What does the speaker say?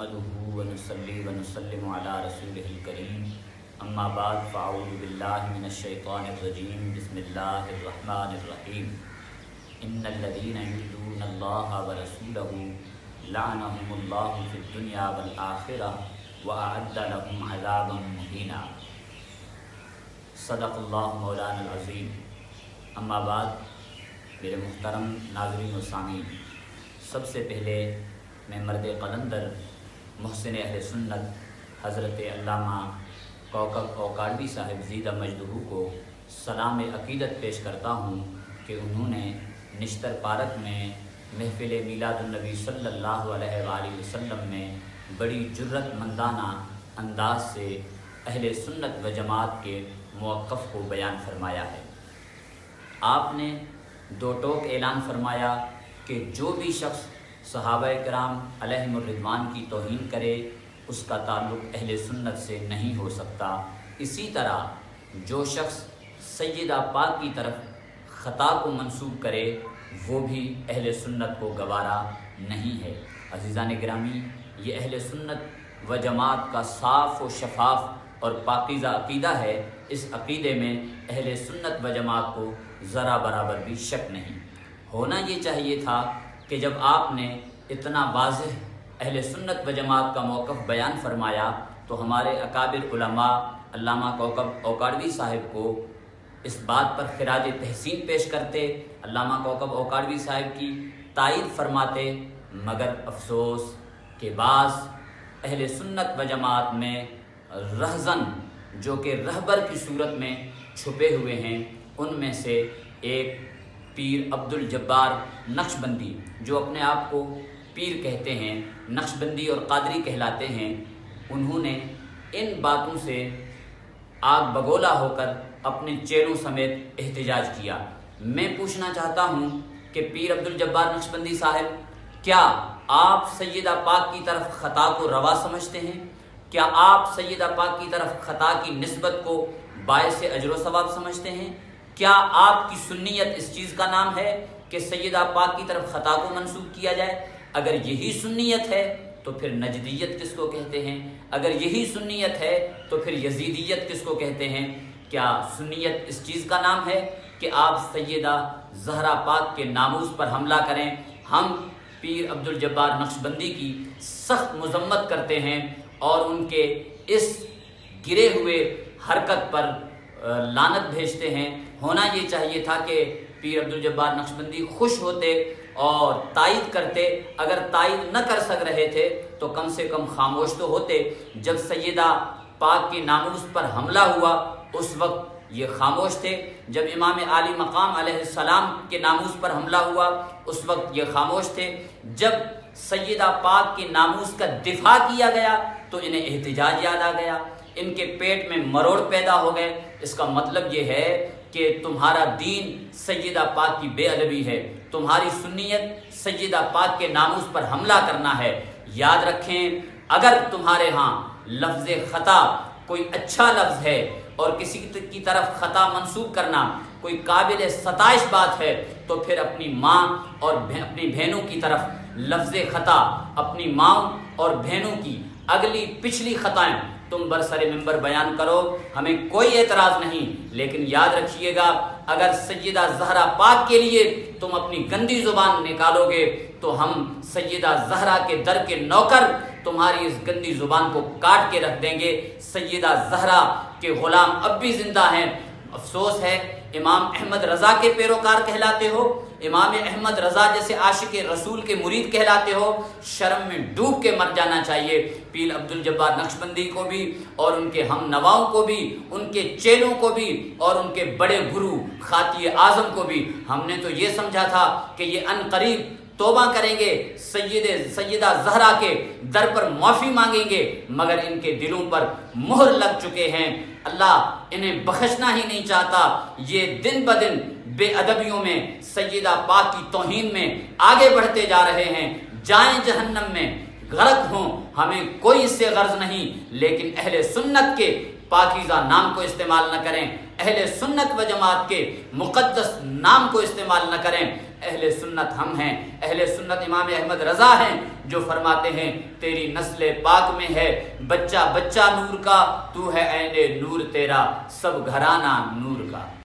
नहमदुहु व नुसल्ली व नुसल्लिमु अला रसूलिहिल करीम अम्मा बाद फ़अऊज़ु बिल्लाहि मिनश शैतानिर रजीम बिस्मिल्लाहिर रहमानिर रहीम इन्नल लज़ीना युज़ूनल्लाहा व रसूलहु लअनहुमुल्लाहु फ़िद दुनिया वल आखिरह व अअद्द लहुम अज़ाबन मुहीना। सदक़ल्लाहु मौलाना अज़ीम। अम्मा बाद, मेरे मुहतरम नाज़रीन व सामीन, सबसे पहले मैं मर्द क़लंदर मोहसिन अहले सुन्नत हज़रत अल्लामा कौकब औकाड़वी साहिब ज़ीदा मजदूहू को सलाम अक़ीदत पेश करता हूँ कि उन्होंने निश्तर पारक में महफ़िल मीलादुन्नबी सल्लल्लाहु अलैहि वसल्लम में बड़ी जुर्रतमंदाना अंदाज से अहले सुन्नत व जमात के मौक़िफ़ को बयान फरमाया है। आपने दो टोक ऐलान फरमाया कि जो भी शख्स सहाबाए किराम अलैहिमुर रिज़वान की तौहीन करे उसका ताल्लुक़ अहले सुन्नत से नहीं हो सकता। इसी तरह जो शख्स सय्यदा पाक की तरफ ख़ता को मंसूब करे वो भी अहले सुन्नत को गवारा नहीं है। अज़ीज़ान गिरामी, ये अहले सुन्नत व जमात का साफ़ व शफ़ाफ़ और पाकीज़ा अक़ीदा है। इस अक़ीदे में अहले सुन्नत व जमात को ज़रा बराबर भी शक नहीं। होना ये चाहिए था कि जब आपने इतना वाज़ेह अहले सुन्नत व जमात का मौक़िफ़ बयान फरमाया तो हमारे अकाबिर उलमा अल्लामा कौकब औकाड़वी साहिब को इस बात पर खिराज तहसीन पेश करते, अल्लामा कौकब औकाड़वी साहिब की तायीद फरमाते। मगर अफसोस के बाज़ अहले सुन्नत व जमात में रहज़न जो कि रहबर की सूरत में छुपे हुए हैं, उनमें से एक पीर अब्दुल जब्बार नक्शबंदी, जो अपने आप को पीर कहते हैं, नक्शबंदी और कादरी कहलाते हैं, उन्होंने इन बातों से आग बगोला होकर अपने चेलों समेत एहतिजाज किया। मैं पूछना चाहता हूँ कि पीर अब्दुल जब्बार नक्शबंदी साहब, क्या आप सय्यदा पाक की तरफ ख़ता को रवा समझते हैं? क्या आप सय्यदा पाक की तरफ ख़ता की निस्बत को बायस अजर व सवाब समझते हैं? क्या आपकी सुन्नियत इस चीज़ का नाम है कि सय्यदा पाक की तरफ ख़ता को मंसूब किया जाए? अगर यही सुन्नियत है तो फिर नजदियत किसको कहते हैं? अगर यही सुन्नियत है तो फिर यजीदियत किसको कहते हैं? क्या सुन्नियत इस चीज़ का नाम है कि आप सय्यदा ज़हरा पाक के नामूस पर हमला करें? हम पीर अब्दुल जब्बार नक्शबंदी की सख्त मज़म्मत करते हैं और उनके इस गिरे हुए हरकत पर लानत भेजते हैं। होना ये चाहिए था कि पीर अब्दुल जब्बार नक्शबंदी खुश होते और तायीद करते। अगर तायीद न कर सक रहे थे तो कम से कम खामोश तो होते। जब सय्यदा पाक के नामूस पर हमला हुआ उस वक्त ये खामोश थे। जब इमाम आली मकाम अलैहिस्सलाम के नामूस पर हमला हुआ उस वक्त ये खामोश थे। जब सय्यदा पाक के नामूस का दिफा किया गया तो इन्हें एहतिजाज याद आ गया, इनके पेट में मरोड़ पैदा हो गए। इसका मतलब ये है कि तुम्हारा दीन सय्यदा पाक की बेअदबी है, तुम्हारी सुन्नियत सय्यदा पाक के नामूस पर हमला करना है। याद रखें, अगर तुम्हारे यहाँ लफ्ज़ ख़ता कोई अच्छा लफ्ज़ है और किसी की तरफ ख़ता मंसूब करना कोई काबिल सताइश बात है तो फिर अपनी माँ और अपनी बहनों की तरफ लफ्ज़ ख़ता, अपनी माँ और बहनों की अगली पिछली ख़ताएँ तुम बरसरे मिंबर बयान करो, हमें कोई एतराज़ नहीं। लेकिन याद रखिएगा, अगर सय्यदा ज़हरा पाक के लिए तुम अपनी गंदी ज़ुबान निकालोगे तो हम सय्यदा ज़हरा के दर के नौकर तुम्हारी इस गंदी ज़ुबान को काट के रख देंगे। सय्यदा ज़हरा के ग़ुलाम अब भी ज़िंदा हैं। अफसोस है, इमाम अहमद रज़ा के पैरोकार कहलाते हो, इमाम अहमद रज़ा जैसे आशिक रसूल के मुरीद कहलाते हो। शर्म में डूब के मर जाना चाहिए। पीर अब्दुल जब्बार नक्शबंदी को भी और उनके हम नवाओं को भी, उनके चेलों को भी और उनके बड़े गुरु खाती आज़म को भी हमने तो ये समझा था कि ये अनकरीब तौबा करेंगे, सय्यदा ज़हरा के दर पर माफ़ी मांगेंगे, मगर इनके दिलों पर मुहर लग चुके हैं। अल्लाह इन्हें बख्शना ही नहीं चाहता। ये दिन ब दिन बेअदबियों में, सय्यदा पाक की तौहीन में आगे बढ़ते जा रहे हैं। जाएं जहन्नम में, गरक हों, हमें कोई इससे गर्ज नहीं। लेकिन अहले सुन्नत के पाकीज़ा नाम को इस्तेमाल न करें, अहले सुन्नत व जमात के मुक़द्दस नाम को इस्तेमाल न करें। अहले सुन्नत हम हैं, अहले सुन्नत इमाम अहमद रज़ा हैं, جو فرماتے ہیں تیری نسل پاک میں ہے بچہ بچہ نور کا، تو ہے عین نور تیرا سب گھرانہ نور کا۔